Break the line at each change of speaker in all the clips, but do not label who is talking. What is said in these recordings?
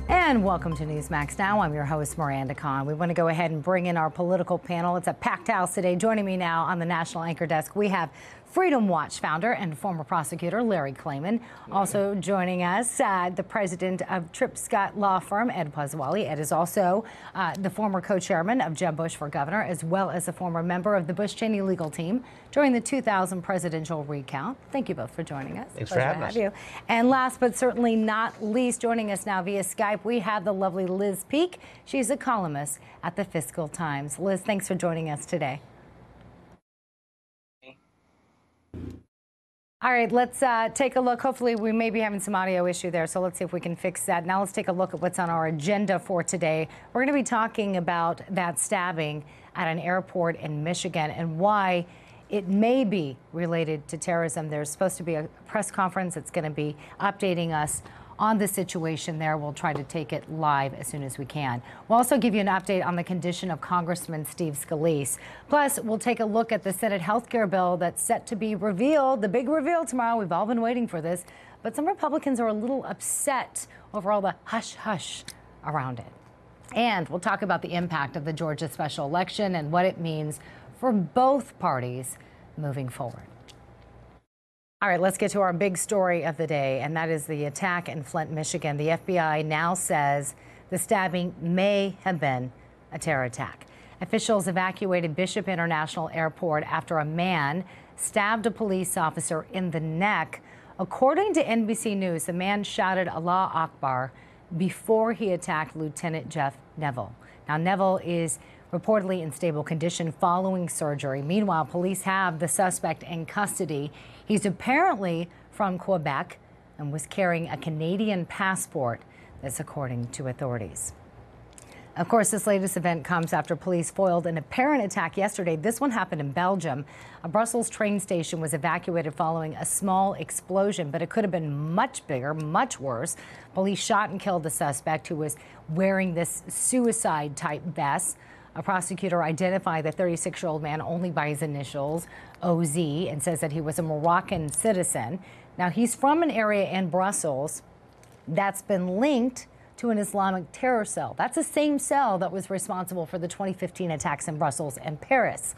And welcome to Newsmax Now. I'm your host, Miranda Khan. We want to go ahead and bring in our political panel. It's a packed house today. Joining me now on the National Anchor Desk, we have Freedom Watch founder and former prosecutor Larry Klayman. Also joining us, the president of Tripp Scott Law Firm, Ed Pozzuoli. Ed is also the former co-chairman of Jeb Bush for governor, as well as a former member of the Bush-Cheney legal team during the 2000 presidential recount. Thank you both for joining us.
Thanks for having us.
You. And last but certainly not least, joining us now via Skype, we have the lovely Liz Peek. She's a columnist at the Fiscal Times. Liz, thanks for joining us today. All right, let's take a look. Hopefully, we may be having some audio issue there, so let's see if we can fix that. Now let's take a look at what's on our agenda for today. We're going to be talking about that stabbing at an airport in Michigan and why it may be related to terrorism. There's supposed to be a press conference that's going to be updating us on the situation there. We'll try to take it live as soon as we can. We'll also give you an update on the condition of Congressman Steve Scalise. Plus, we'll take a look at the Senate health care bill that's set to be revealed, the big reveal tomorrow. We've all been waiting for this, but some Republicans are a little upset over all the hush-hush around it. And we'll talk about the impact of the Georgia special election and what it means for both parties moving forward. All right, let's get to our big story of the day, and that is the attack in Flint, Michigan. The FBI now says the stabbing may have been a terror attack. Officials evacuated Bishop International Airport after a man stabbed a police officer in the neck. According to NBC News, the man shouted Allah Akbar before he attacked Lieutenant Jeff Neville. Now, Neville is reportedly in stable condition following surgery. Meanwhile, police have the suspect in custody. He's apparently from Quebec and was carrying a Canadian passport. That's according to authorities. Of course, this latest event comes after police foiled an apparent attack yesterday. This one happened in Belgium. A Brussels train station was evacuated following a small explosion, but it could have been much bigger, much worse. Police shot and killed the suspect, who was wearing this suicide-type vest. A prosecutor identified the 36-year-old man only by his initials, OZ, and says that he was a Moroccan citizen. Now, he's from an area in Brussels that's been linked to an Islamic terror cell. That's the same cell that was responsible for the 2015 attacks in Brussels and Paris.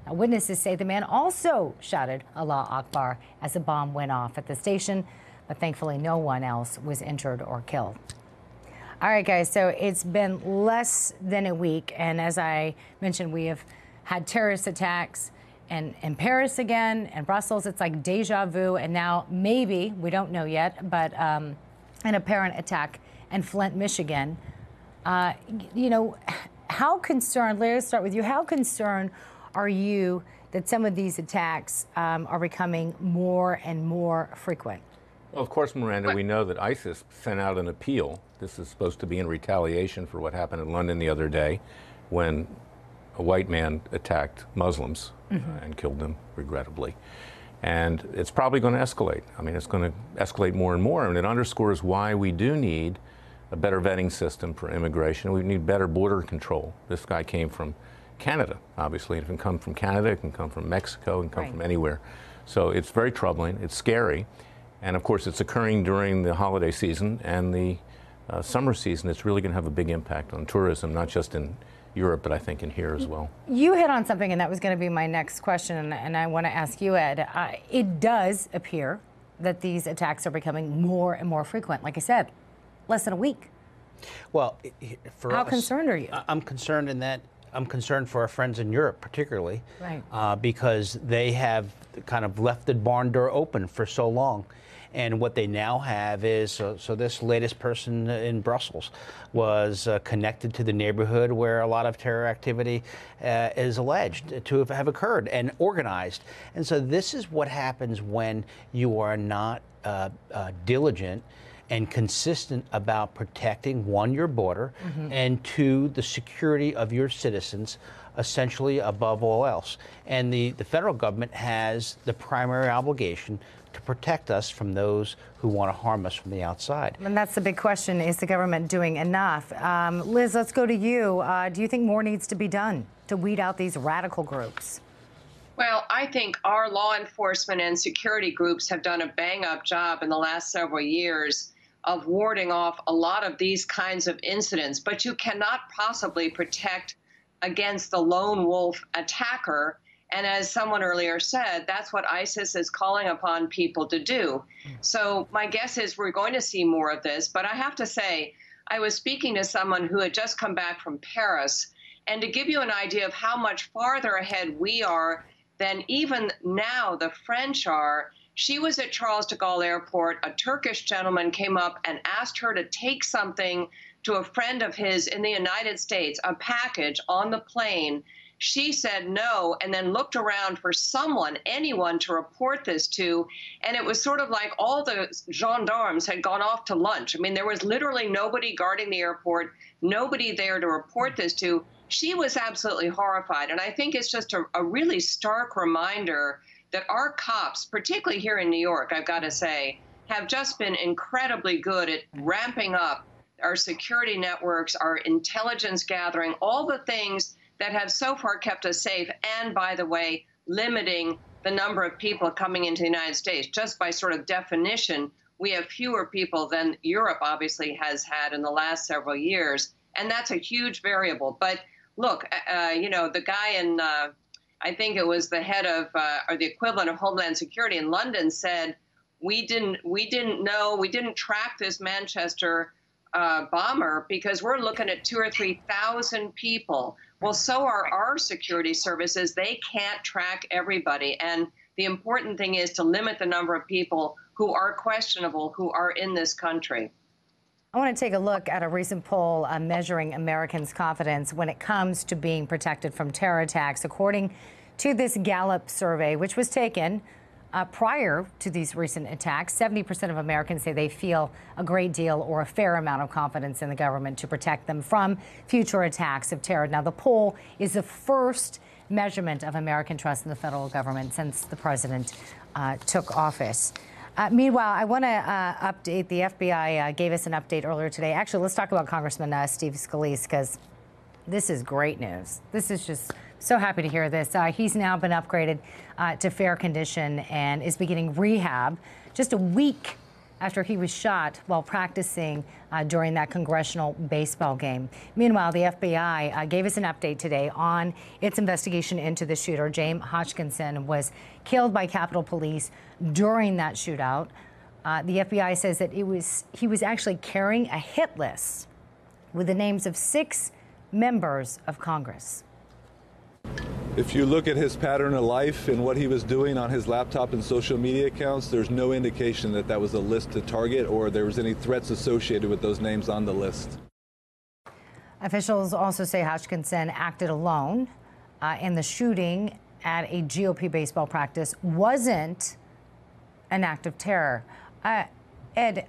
Now, witnesses say the man also shouted Allah Akbar as a bomb went off at the station, but thankfully no one else was injured or killed. All right, guys, so it's been less than a week, and as I mentioned, we have had terrorist attacks in Paris again, and Brussels. It's like deja vu, and now maybe, we don't know yet, but an apparent attack in Flint, Michigan. You know, how concerned, Larry, let's start with you, how concerned are you that some of these attacks are becoming more and more frequent?
Well, of course, Miranda, we know that ISIS sent out an appeal. This is supposed to be in retaliation for what happened in London the other day when a white man attacked Muslims and killed them, regrettably. And it's probably going to escalate. I mean, it's going to escalate more and more, and it underscores why we do need a better vetting system for immigration. We need better border control. This guy came from Canada, obviously. It can come from Canada, it can come from Mexico, it can come from anywhere. So it's very troubling, it's scary. And of course, it's occurring during the holiday season and the summer season. It's really going to have a big impact on tourism, not just in Europe, but I think in here as well.
You hit on something, and that was going to be my next question, and I want to ask you, Ed. It does appear that these attacks are becoming more and more frequent. Like I said, less than a week.
Well, for
how
us,
concerned are you?
I'm concerned in that I'm concerned for our friends in Europe, particularly,
right.
Because they have kind of left the barn door open for so long. And what they now have is, so this latest person in Brussels was connected to the neighborhood where a lot of terror activity is alleged to have occurred and organized. And so this is what happens when you are not diligent and consistent about protecting, one, your border, and two, the security of your citizens, essentially above all else. And the federal government has the primary obligation to protect us from those who want to harm us from the outside.
And that's the big question. Is the government doing enough? Liz, let's go to you. Do you think more needs to be done to weed out these radical groups?
Well, I think our law enforcement and security groups have done a bang-up job in the last several years of warding off a lot of these kinds of incidents, but you cannot possibly protect against the lone wolf attacker. And as someone earlier said, that's what ISIS is calling upon people to do. So my guess is we're going to see more of this. But I have to say, I was speaking to someone who had just come back from Paris. And to give you an idea of how much farther ahead we are than even now the French are, she was at Charles de Gaulle Airport. A Turkish gentleman came up and asked her to take something to a friend of his in the United States, a package on the plane. She said no, and then looked around for someone, anyone to report this to. And it was sort of like all the gendarmes had gone off to lunch. I mean, there was literally nobody guarding the airport, nobody there to report this to. She was absolutely horrified. And I think it's just a really stark reminder that our cops, particularly here in New York, I've got to say, have just been incredibly good at ramping up our security networks, our intelligence gathering, all the things that have so far kept us safe, and, by the way, limiting the number of people coming into the United States. Just by sort of definition, we have fewer people than Europe obviously has had in the last several years, and that's a huge variable. But look, you know, the guy in, I think it was the head of, or the equivalent of Homeland Security in London said, we didn't track this Manchester bomber because we're looking at 2,000 or 3,000 people. Well, so are our security services. They can't track everybody. And the important thing is to limit the number of people who are questionable, who are in this country.
I want to take a look at a recent poll measuring Americans' confidence when it comes to being protected from terror attacks. According to this Gallup survey, which was taken prior to these recent attacks, 70% of Americans say they feel a great deal or a fair amount of confidence in the government to protect them from future attacks of terror. Now, the poll is the first measurement of American trust in the federal government since the president took office. Meanwhile, I want to update. The FBI gave us an update earlier today. Actually, let's talk about Congressman Steve Scalise, because this is great news. This is just so happy to hear this. He's now been upgraded to fair condition and is beginning rehab just a week after he was shot while practicing during that congressional baseball game. Meanwhile, the FBI gave us an update today on its investigation into the shooter. James Hodgkinson was killed by Capitol Police during that shootout. The FBI says that he was actually carrying a hit list with the names of 6 members of Congress.
If you look at his pattern of life and what he was doing on his laptop and social media accounts, there's no indication that that was a list to target or there was any threats associated with those names on the list.
Officials also say Hodgkinson acted alone and the shooting at a GOP baseball practice wasn't an act of terror. Ed,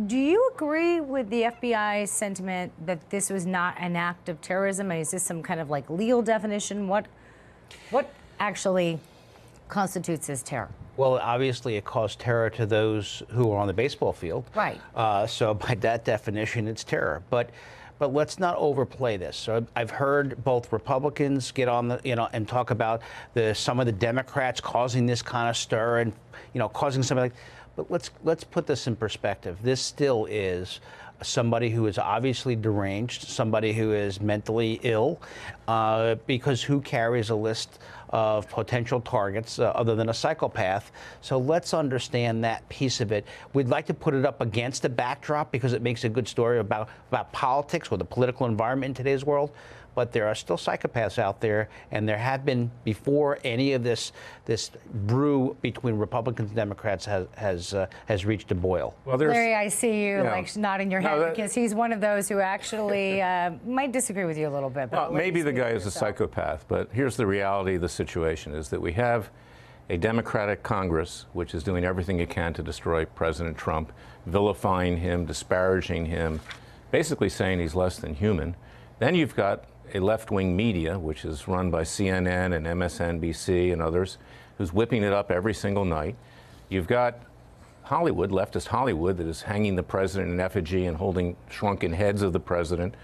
do you agree with the FBI's sentiment that this was not an act of terrorism? Is this some kind of like legal definition? What actually constitutes as terror?
Well, obviously it caused terror to those who are on the baseball field.
Right.
So by that definition, it's terror. But let's not overplay this. So I've heard both Republicans get on the, and talk about some of the Democrats causing this kind of stir and, causing something like. But let's put this in perspective. This still is somebody who is obviously deranged, somebody who is mentally ill, because who carries a list of potential targets other than a psychopath? So let's understand that piece of it. We'd like to put it up against a backdrop because it makes a good story about politics or the political environment in today's world. But there are still psychopaths out there, and there have been before any of this brew between Republicans and Democrats has reached a boil.
Well, Larry, I see you like nodding your head because he's one of those who actually might disagree with you a little bit. But
well, maybe the guy is a psychopath, but here's the reality of the situation: is that we have a Democratic Congress which is doing everything it can to destroy President Trump, vilifying him, disparaging him, basically saying he's less than human. Then you've got a left-wing media, which is run by CNN and MSNBC and others, who's whipping it up every single night. You've got Hollywood, leftist Hollywood, that is hanging the president in effigy and holding shrunken heads of the president,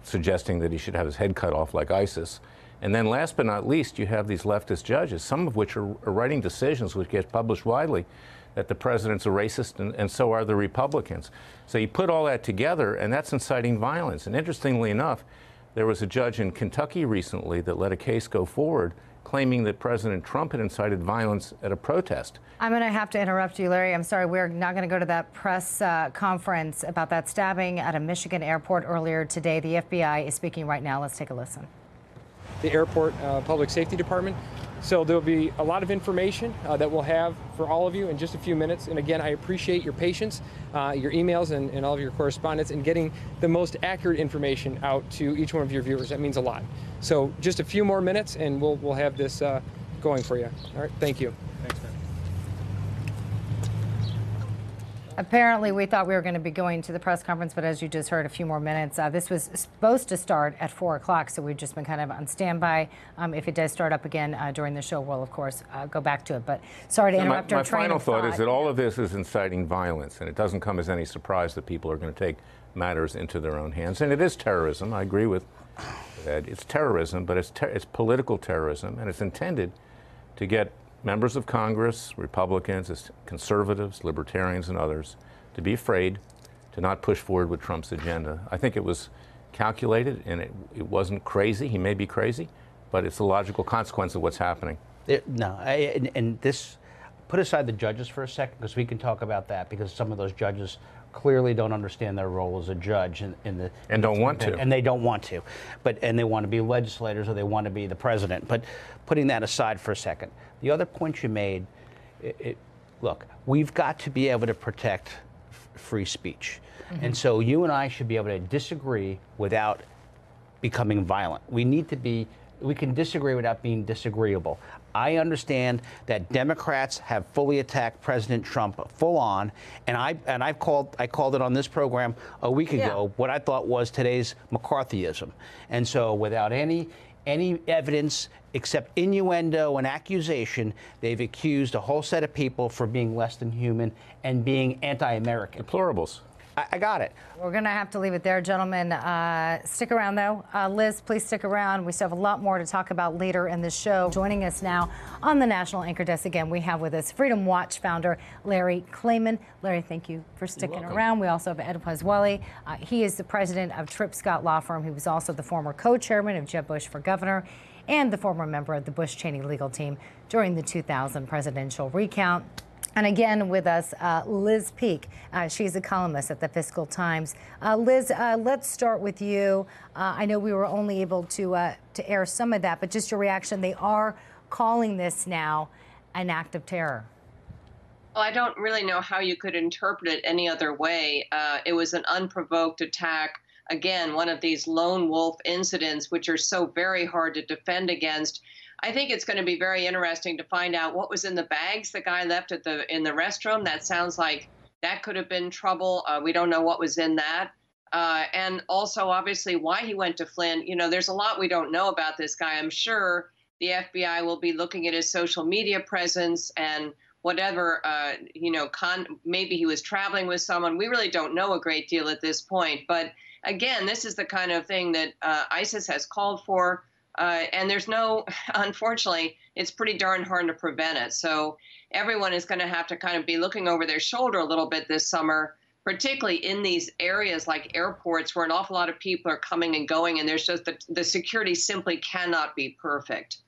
suggesting that he should have his head cut off like ISIS. And then last but not least, you have these leftist judges, some of which are writing decisions which get published widely, that the president's a racist, and so are the Republicans. So you put all that together, and that's inciting violence. And interestingly enough, there was a judge in Kentucky recently that let a case go forward claiming that President Trump had incited violence at a protest.
I'm going to have to interrupt you, Larry. I'm sorry, we're not going to go to that press conference about that stabbing at a Michigan airport earlier today. The FBI is speaking right now. Let's take a listen.
The airport public safety department. So there'll be a lot of information that we'll have for all of you in just a few minutes. And again, I appreciate your patience, your emails and all of your correspondence, and getting the most accurate information out to each one of your viewers. That means a lot. So just a few more minutes and we'll have this going for you. All right, thank you. Thanks, man.
Apparently, we thought we were going to be going to the press conference, but as you just heard, a few more minutes. This was supposed to start at 4 o'clock, so we've just been kind of on standby. If it does start up again during the show, we'll, of course, go back to it. But sorry to interrupt our train of thought.
My final thought is that all of this is inciting violence, and it doesn't come as any surprise that people are going to take matters into their own hands. And it is terrorism. I agree with Ed. It's terrorism, but it's political terrorism, and it's intended to get members of Congress, Republicans, conservatives, libertarians, and others to be afraid to not push forward with Trump's agenda. I think it was calculated, and it wasn't crazy. He may be crazy, but it's a logical consequence of what's happening.
And this, put aside the judges for a second, because we can talk about that, because some of those judges clearly don't understand their role as a judge and
don't want to.
And they don't want to. And they want to be legislators or they want to be the president. But putting that aside for a second, the other point you made, look, we've got to be able to protect free speech. Mm-hmm. And so you and I should be able to disagree without becoming violent. We can disagree without being disagreeable. I understand that Democrats have fully attacked President Trump full on, and I called it on this program a week ago what I thought was today's McCarthyism. And so without any evidence except innuendo and accusation, they've accused a whole set of people for being less than human and being anti-American.
Deplorables.
I got it.
We're going to have to leave it there, gentlemen. Stick around, though. Liz, please stick around. We still have a lot more to talk about later in the show. Joining us now on the National Anchor Desk again, we have with us Freedom Watch founder Larry Klayman. Larry, thank you for sticking around. We also have Ed Pozzuoli. He is the president of Tripp Scott Law Firm. He was also the former co-chairman of Jeb Bush for governor and the former member of the Bush-Cheney legal team during the 2000 presidential recount. And again with us, Liz Peek. She's a columnist at the Fiscal Times. Liz, let's start with you. I know we were only able to air some of that, but just your reaction. They are calling this now an act of terror.
Well, I don't really know how you could interpret it any other way. It was an unprovoked attack. Again, one of these lone wolf incidents, which are so very hard to defend against. I think it's going to be very interesting to find out what was in the bags the guy left in the restroom. That sounds like that could have been trouble. We don't know what was in that. And also, obviously, why he went to Flint. You know, there's a lot we don't know about this guy. I'm sure the FBI will be looking at his social media presence and whatever, maybe he was traveling with someone. We really don't know a great deal at this point. But again, this is the kind of thing that ISIS has called for. And there's unfortunately, it's pretty darn hard to prevent it. So everyone is going to have to kind of be looking over their shoulder a little bit this summer, particularly in these areas like airports where an awful lot of people are coming and going. And there's just the security simply cannot be perfect.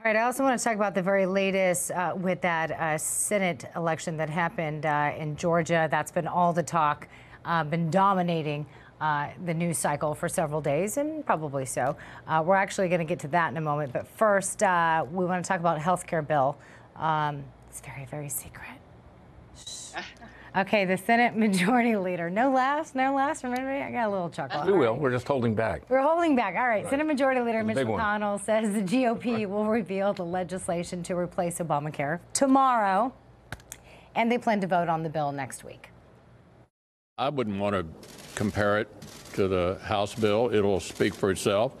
All right. I also want to talk about the very latest with that Senate election that happened in Georgia. That's been all the talk, been dominating the news cycle for several days, and probably so. We're actually going to get to that in a moment. But first, we want to talk about health care bill. It's very, very secret. Shh. Okay, the Senate Majority Leader. No laughs, no laughs from anybody? I got a little chuckle.
We will. We're just holding back.
We're holding back. All right. Senate Majority Leader Mitch McConnell says the GOP will reveal the legislation to replace Obamacare tomorrow, and they plan to vote on the bill next week.
I wouldn't want to compare it to the House bill. It'll speak for itself.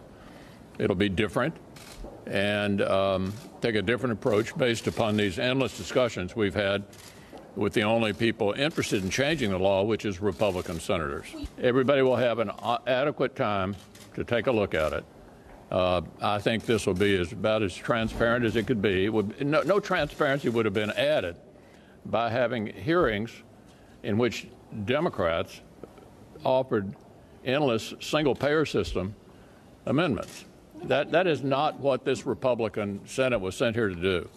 It'll be different and take a different approach based upon these endless discussions we've had with the only people interested in changing the law, which is Republican senators. Everybody will have an adequate time to take a look at it. I think this will be about as transparent as it could be. No transparency would have been added by having hearings in which Democrats offered endless single-payer system amendments. That is not what this Republican Senate was sent here to do.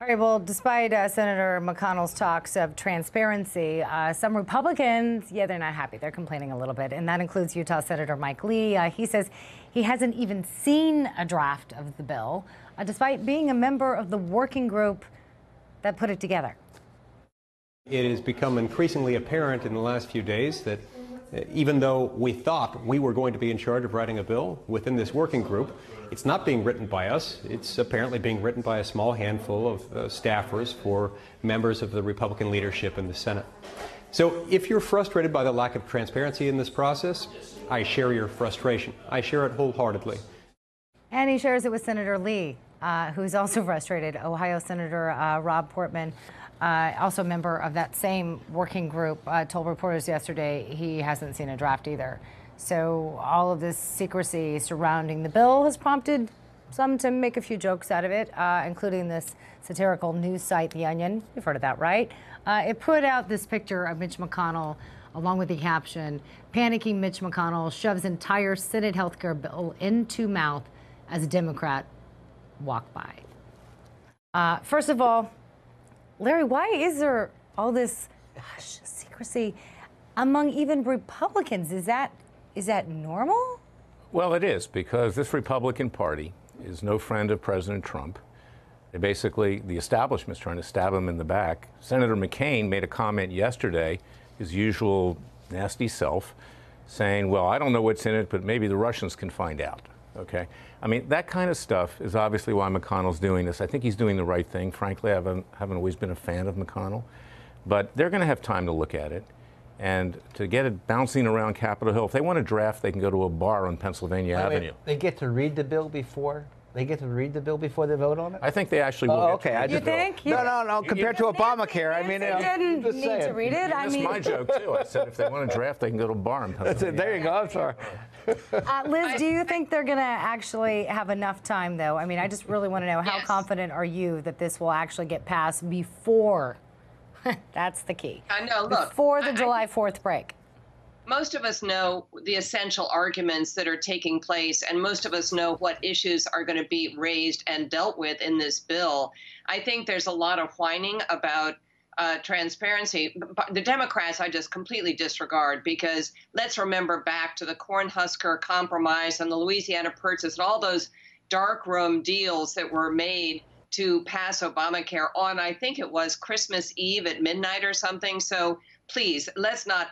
All right, well, despite Senator McConnell's talks of transparency, some Republicans, they're not happy. They're complaining a little bit, and that includes Utah Senator Mike Lee. He says he hasn't even seen a draft of the bill, despite being a member of the working group that put it together.
It has become increasingly apparent in the last few days that even though we thought we were going to be in charge of writing a bill within this working group, it's not being written by us. It's apparently being written by a small handful of staffers for members of the Republican leadership in the Senate. So if you're frustrated by the lack of transparency in this process, I share your frustration. I share it wholeheartedly.
And he shares it with Senator Lee, who's also frustrated. Ohio Senator Rob Portman, also a member of that same working group, told reporters yesterday he hasn't seen a draft either. So all of this secrecy surrounding the bill has prompted some to make a few jokes out of it, including this satirical news site, The Onion. You've heard of that, right? It put out this picture of Mitch McConnell, along with the caption, "Panicking Mitch McConnell shoves entire Senate healthcare bill into mouth as a Democrat walk by." First of all, Larry, why is there all this secrecy among even Republicans? Is that normal?
Well, it is, because this Republican Party is no friend of President Trump. Basically, the establishment's trying to stab him in the back. Senator McCain made a comment yesterday, his usual nasty self, saying, well, I don't know what's in it, but maybe the Russians can find out. Okay? I mean, that kind of stuff is obviously why McConnell's doing this. I think he's doing the right thing. Frankly, I haven't always been a fan of McConnell. But they're going to have time to look at it. And to get it bouncing around Capitol Hill, if they want to draft, they can go to a bar on Pennsylvania Avenue.
They get to read the bill before? They get to read the bill before they vote on it?
I think they actually will.
Oh, okay.
You think?
No. Compared to Obamacare, I mean,
didn't need to read it.
That's my joke too. I said if they want to draft, they can go to a bar in Pennsylvania.
There you go. I'm sorry.
Liz, do you think they're going to actually have enough time, though? I mean, I just really want to know, how confident are you that this will actually get passed before? That's the key.
I know. Look,
before the July 4th break.
Most of us know the essential arguments that are taking place, and most of us know what issues are going to be raised and dealt with in this bill. I think there's a lot of whining about transparency. The Democrats I just completely disregard, because let's remember back to the Cornhusker Compromise and the Louisiana Purchase and all those darkroom deals that were made to pass Obamacare on, I think it was Christmas Eve at midnight or something. So please, let's not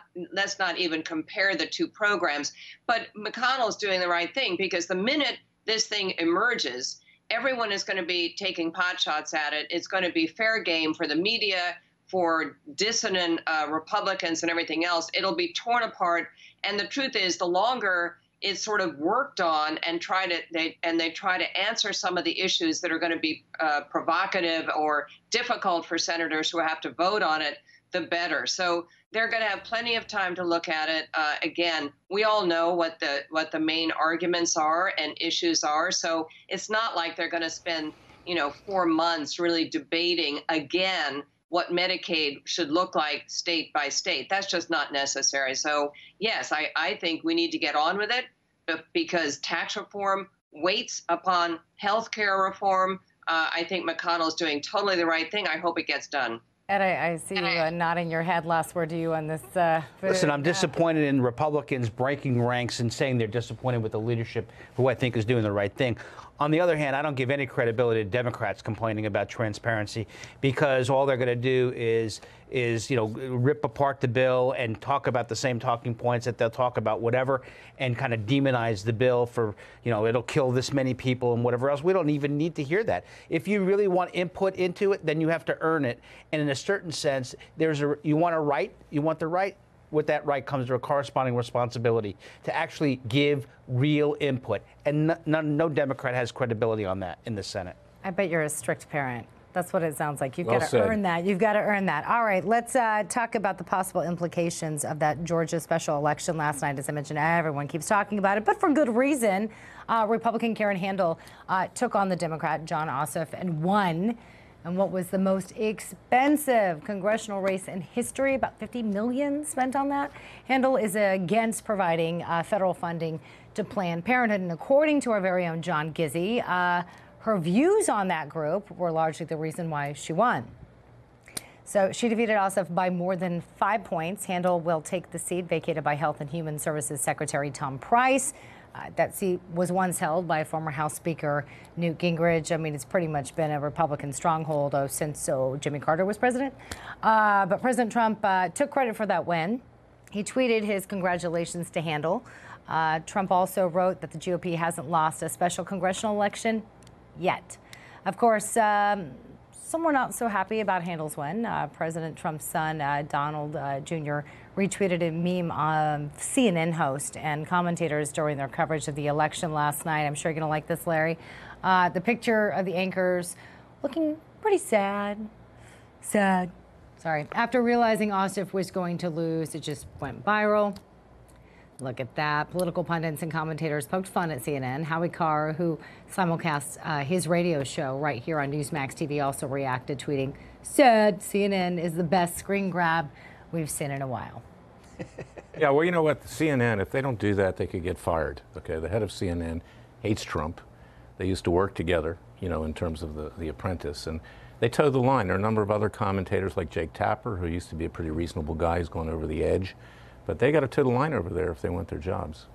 even compare the two programs. But McConnell's doing the right thing, because the minute this thing emerges, everyone is going to be taking pot shots at it. It's going to be fair game for the media, for dissonant Republicans and everything else. It'll be torn apart. And the truth is, the longer it's sort of worked on and they try to answer some of the issues that are going to be provocative or difficult for senators who have to vote on it, the better. So they're going to have plenty of time to look at it. Again, we all know what the main arguments are and issues are. So it's not like they're going to spend 4 months really debating again what Medicaid should look like state by state. That's just not necessary. So yes, I think we need to get on with it, because tax reform waits upon health care reform. I think McConnell's doing totally the right thing. I hope it gets done.
Ed, I see you nodding your head. Last word to you on this.
Listen, I'm disappointed in Republicans breaking ranks and saying they're disappointed with the leadership, who I think is doing the right thing. On the other hand, I don't give any credibility to Democrats complaining about transparency, because all they're going to do is rip apart the bill and talk about the same talking points that they'll talk about whatever, and kind of demonize the bill for, it'll kill this many people and whatever else. We don't even need to hear that. If you really want input into it, then you have to earn it. And in a certain sense, you want a right, you want the right. With that right comes a corresponding responsibility to actually give real input. And no Democrat has credibility on that in the Senate.
I bet you're a strict parent. That's what it sounds like. You've got to
said.
earn that. You've got to earn that. All right, let's talk about the possible implications of that Georgia special election last night. As I mentioned, everyone keeps talking about it, but for good reason. Republican Karen Handel took on the Democrat John Ossoff and won. And what was the most expensive congressional race in history? About $50 million spent on that. Handel is against providing federal funding to Planned Parenthood. And according to our very own John Gizzi, her views on that group were largely the reason why she won. So she defeated Ossoff by more than 5 points. Handel will take the seat vacated by Health and Human Services Secretary Tom Price. That seat was once held by former House Speaker Newt Gingrich. I mean, it's pretty much been a Republican stronghold since Jimmy Carter was president. But President Trump took credit for that win. He tweeted his congratulations to Handel. Trump also wrote that the GOP hasn't lost a special congressional election yet. Of course, some were not so happy about Handel's win. President Trump's son, Donald Jr., retweeted a meme on CNN host and commentators during their coverage of the election last night. I'm sure you're going to like this, Larry. The picture of the anchors looking pretty sad. Sorry. After realizing Ossoff was going to lose, it just went viral. Look at that. Political pundits and commentators poked fun at CNN. Howie Carr, who simulcasts his radio show right here on Newsmax TV, also reacted, tweeting, "Sad, CNN is the best screen grab we've seen in a while."
Yeah, well, you know what? CNN, if they don't do that, they could get fired. Okay, the head of CNN hates Trump. They used to work together, you know, in terms of the Apprentice, and they toe the line. There are a number of other commentators like Jake Tapper, who used to be a pretty reasonable guy, who's going over the edge. But they got to toe the line over there if they want their jobs.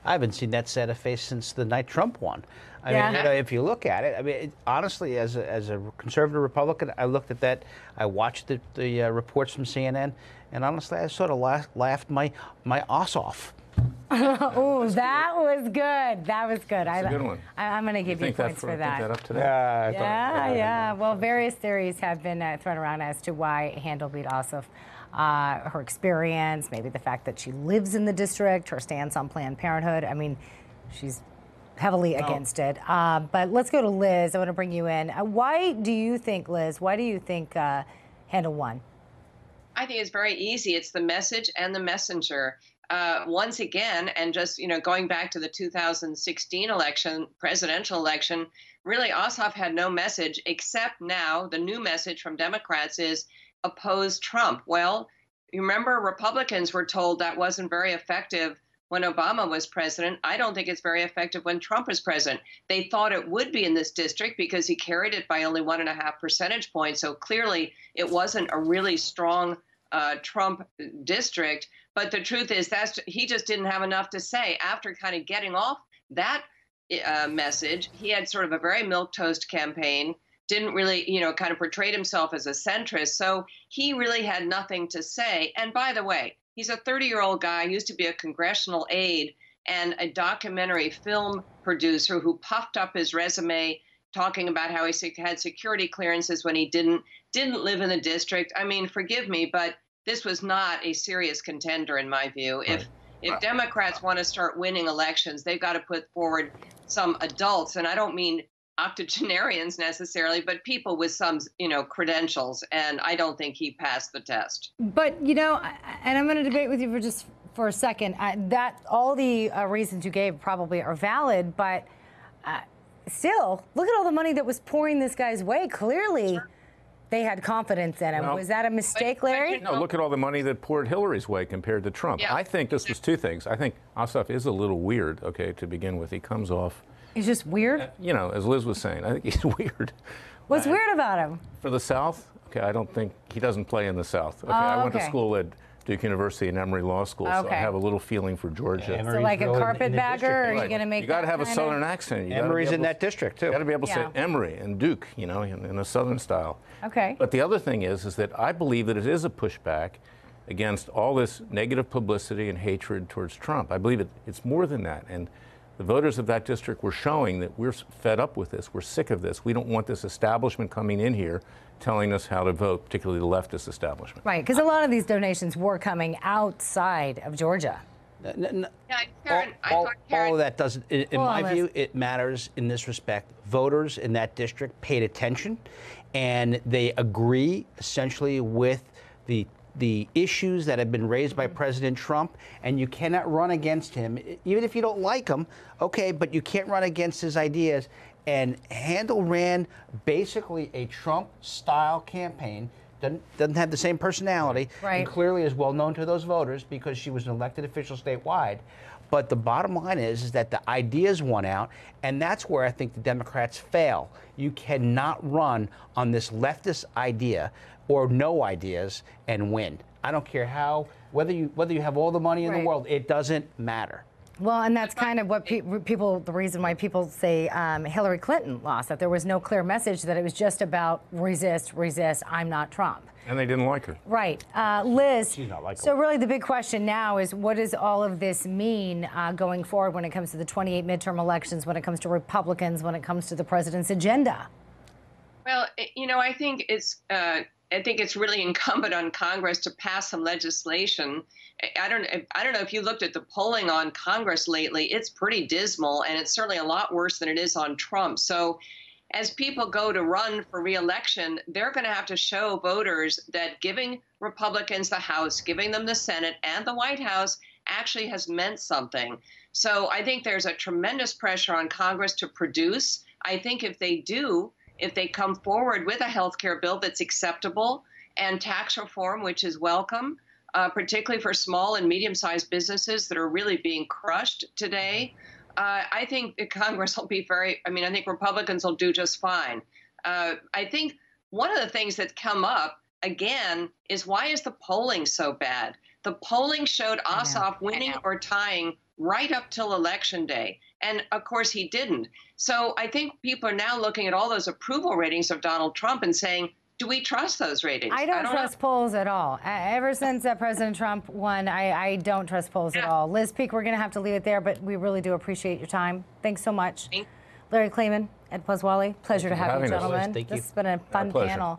I haven't seen that sad a face since the night Trump won. I mean, you know, if you look at it, I mean, honestly, as a conservative Republican, I looked at that. I watched the reports from CNN, and honestly, I sort of laughed my ass off.
Oh, that was good. That was good.
That's a good one.
I'm going to give you points for that.
Think that up today?
Yeah. Well, various theories have been thrown around as to why Handel beat Ossoff. Her experience, maybe the fact that she lives in the district, her stance on Planned Parenthood. I mean, she's heavily against it. But let's go to Liz. I want to bring you in. Why do you think, Liz, Handel won?
I think it's very easy. It's the message and the messenger. Once again, and just, you know, going back to the 2016 presidential election, really Ossoff had no message, except now the new message from Democrats is oppose Trump. Well, you remember Republicans were told that wasn't very effective when Obama was president. I don't think it's very effective when Trump is president. They thought it would be in this district because he carried it by only 1.5 percentage points. So clearly it wasn't a really strong Trump district. But the truth is he just didn't have enough to say. After kind of getting off that message, he had sort of a very milquetoast campaign. Didn't really, you know, kind of portrayed himself as a centrist. So he really had nothing to say. And by the way, he's a 30-year-old guy, used to be a congressional aide and a documentary film producer who puffed up his resume talking about how he had security clearances when he didn't live in the district. I mean, forgive me, but this was not a serious contender in my view. Right. If Democrats want to start winning elections, they've got to put forward some adults, and I don't mean octogenarians necessarily, but people with some, you know, credentials, and I don't think he passed the test.
But, you know, and I'm going to debate with you for a second, that all the reasons you gave probably are valid, but still, look at all the money that was pouring this guy's way. Clearly, they had confidence in him.
Well,
was that a mistake, Larry?
No, look at all the money that poured Hillary's way compared to Trump. Yeah. I think this was two things. I think Ossoff is a little weird, okay, to begin with. He comes off.
He's just weird?
You know, as Liz was saying, I think he's weird.
What's weird about him?
For the South, okay, I don't think he doesn't play in the South. Okay, I went to school at Duke University and Emory Law School, so I have a little feeling for Georgia.
So like a carpetbagger, or are you going to make
You got to have a Southern accent.
Emory's in that district, too.
You got to be able to say Emory and Duke, you know, in a Southern style.
Okay.
But the other thing is that I believe that it is a pushback against all this negative publicity and hatred towards Trump. I believe it's more than that. And the voters of that district were showing that we're fed up with this. We're sick of this. We don't want this establishment coming in here telling us how to vote, particularly the leftist establishment.
Right, because a lot of these donations were coming outside of Georgia.
All of that doesn't, in my view, it matters in this respect. Voters in that district paid attention, and they agree essentially with the issues that have been raised by President Trump, and you cannot run against him, even if you don't like him, okay, but you can't run against his ideas. And Handel ran basically a Trump-style campaign. Doesn't have the same personality,
right,
and clearly is well known to those voters because she was an elected official statewide. But the bottom line is that the ideas won out, and that's where I think the Democrats fail. You cannot run on this leftist idea or no ideas and win. I don't care whether you have all the money in the world, it doesn't matter.
Well, and that's kind of what the reason why people say Hillary Clinton lost, that there was no clear message, that it was just about resist, I'm not Trump.
And they didn't like her.
Right. Liz,
she's not likable.
So really the big question now is, what does all of this mean going forward when it comes to the 28 midterm elections, when it comes to Republicans, when it comes to the president's agenda?
Well, I think it's really incumbent on Congress to pass some legislation. I don't know if you looked at the polling on Congress lately. It's pretty dismal, and it's certainly a lot worse than it is on Trump. So as people go to run for re-election, they're going to have to show voters that giving Republicans the House, giving them the Senate and the White House actually has meant something. So I think there's a tremendous pressure on Congress to produce. I think if they come forward with a health care bill that's acceptable and tax reform, which is welcome, particularly for small and medium-sized businesses that are really being crushed today, I think Congress will be I think Republicans will do just fine. I think one of the things that's come up, again, is why is the polling so bad? The polling showed Ossoff winning or tying right up till Election Day. And, of course, he didn't. So I think people are now looking at all those approval ratings of Donald Trump and saying, do we trust those ratings?
I don't trust polls at all. Ever since President Trump won, I don't trust polls at all. Liz Peek, we're going to have to leave it there, but we really do appreciate your time. Thanks so much. Larry Klayman, Ed Pozzuoli, pleasure to have you, gentlemen.
Thank you.
This has been a fun panel.